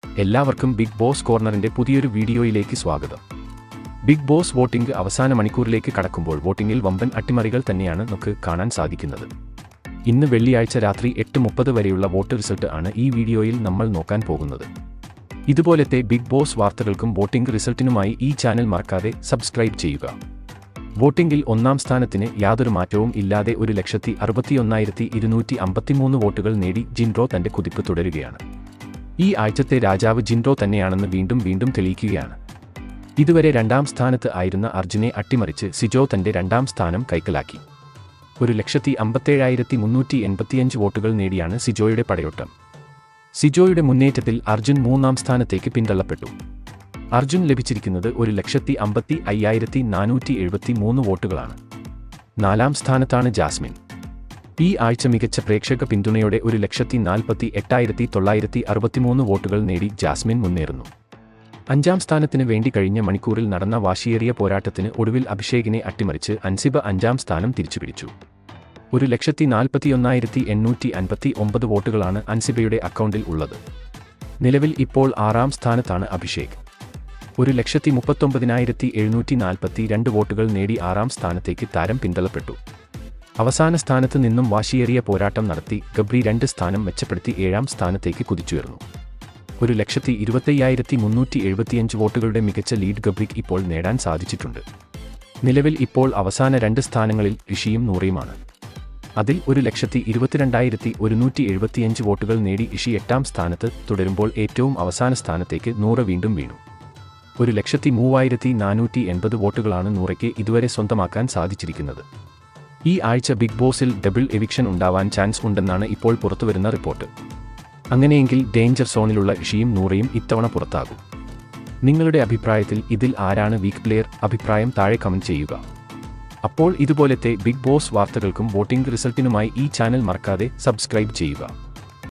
എല്ലാവർക്കും big boss കോർണറിന്റെ പുതിയൊരു വീഡിയോയിലേക്ക് സ്വാഗതം. ബിഗ് ബോസ് വോട്ടിംഗ് അവസാന മണിക്കൂറിലേക്ക് കടക്കുമ്പോൾ വോട്ടിംഗിൽ വമ്പൻ അട്ടിമറികൾ തന്നെയാണ് നമുക്ക് കാണാൻ സാധിക്കുന്നത്. ഇന്ന് വെള്ളിയാഴ്ച രാത്രി 8:30 വരെയുള്ള വോട്ട് റിസൾട്ട് ആണ് ഈ വീഡിയോയിൽ നമ്മൾ നോക്കാൻ പോകുന്നത്. ഇതുപോലത്തെ ബിഗ് ബോസ് വാർത്തകൾക്കും വോട്ടിംഗ് റിസൾട്ടിനുമായി ഈ ചാനൽ മറക്കാതെ സബ്സ്ക്രൈബ് ചെയ്യുക. വോട്ടിംഗിൽ ഒന്നാം സ്ഥാനത്തിന് യാതൊരു മാറ്റവും ഇല്ലാതെ 1,61,253 വോട്ടുകൾ നേടി ജിൻഡോ തന്റെ കുതിപ്പ് തുടരുകയാണ്. ഈ ആഴ്ചത്തെ രാജാവ് ജിൻഡോ തന്നെയാണെന്ന് വീണ്ടും തെളിയിക്കുകയാണ്. ഇതുവരെ രണ്ടാം സ്ഥാനത്ത് ആയിരുന്ന അർജുനെ അട്ടിമറിച്ച് സിജോ തന്റെ രണ്ടാം സ്ഥാനം കൈക്കലാക്കി. 1,57,385 വോട്ടുകൾ നേടിയാണ് സിജോയുടെ പടയോട്ടം. സിജോയുടെ മുന്നേറ്റത്തിൽ അർജുൻ മൂന്നാം സ്ഥാനത്തേക്ക് പിന്തള്ളപ്പെട്ടു. അർജുൻ ലഭിച്ചിരിക്കുന്നത് 1,55,473 വോട്ടുകളാണ്. നാലാം സ്ഥാനത്താണ് ജാസ്മിൻ. ഈ ആഴ്ച മികച്ച പ്രേക്ഷക പിന്തുണയോടെ 1,48,963 വോട്ടുകൾ നേടി ജാസ്മിൻ മുന്നേറുന്നു. അഞ്ചാം സ്ഥാനത്തിന് വേണ്ടി കഴിഞ്ഞ മണിക്കൂറിൽ നടന്ന വാശിയേറിയ പോരാട്ടത്തിന് ഒടുവിൽ അഭിഷേകിനെ അട്ടിമറിച്ച് അൻസിബ അഞ്ചാം സ്ഥാനം തിരിച്ചുപിടിച്ചു. 1,41,859 വോട്ടുകളാണ് അൻസിബയുടെ അക്കൗണ്ടിൽ ഉള്ളത്. നിലവിൽ ഇപ്പോൾ ആറാം സ്ഥാനത്താണ് അഭിഷേക്. 1,39,742 വോട്ടുകൾ നേടി ആറാം സ്ഥാനത്തേക്ക് താരം പിന്തള്ളപ്പെട്ടു. അവസാന സ്ഥാനത്ത് നിന്നും വാശിയേറിയ പോരാട്ടം നടത്തി ഗബ്രി 2 സ്ഥാനം മെച്ചപ്പെടുത്തി 7ാം സ്ഥാനത്തേക്ക് കുതിച്ചുയർന്നു. 1,25,375 വോട്ടുകളുടെ മികച്ച ലീഡ് ഗബ്രിക്ക് ഇപ്പോൾ നേടാൻ സാധിച്ചിട്ടുണ്ട്. നിലവിൽ ഇപ്പോൾ അവസാന 2 സ്ഥാനങ്ങളിൽ ഋഷിയും നൂറയുമാണ്. അതിൽ 1,22,175 വോട്ടുകൾ നേടി ഋഷി 8ാം സ്ഥാനത്ത് തുടരുമ്പോൾ ഏറ്റവും അവസാന സ്ഥാനത്തേക്ക് നൂറ വീണ്ടും വീണു. 1,03,480 വോട്ടുകളാണ് നൂറയ്ക്ക് ഇതുവരെ സ്വന്തമാക്കാൻ സാധിച്ചിരിക്കുന്നത്. ഈ ആഴ്ച ബിഗ് ബോസിൽ ഡബിൾ എവിക്ഷൻ ഉണ്ടാവാൻ ചാൻസ് ഉണ്ടെന്നാണ് ഇപ്പോൾ പുറത്തുവരുന്ന റിപ്പോർട്ട്. അങ്ങനെയെങ്കിൽ ഡേഞ്ചർ സോണിലുള്ള ഋഷിയും നൂറയും ഇത്തവണ പുറത്താകും. നിങ്ങളുടെ അഭിപ്രായത്തിൽ ഇതിൽ ആരാണ് വീക്ക് പ്ലെയർ? അഭിപ്രായം താഴെ കമന്റ് ചെയ്യുക. അപ്പോൾ ഇതുപോലത്തെ ബിഗ് ബോസ് വാർത്തകൾക്കും വോട്ടിംഗ് റിസൾട്ടിനുമായി ഈ ചാനൽ മറക്കാതെ സബ്സ്ക്രൈബ് ചെയ്യുക.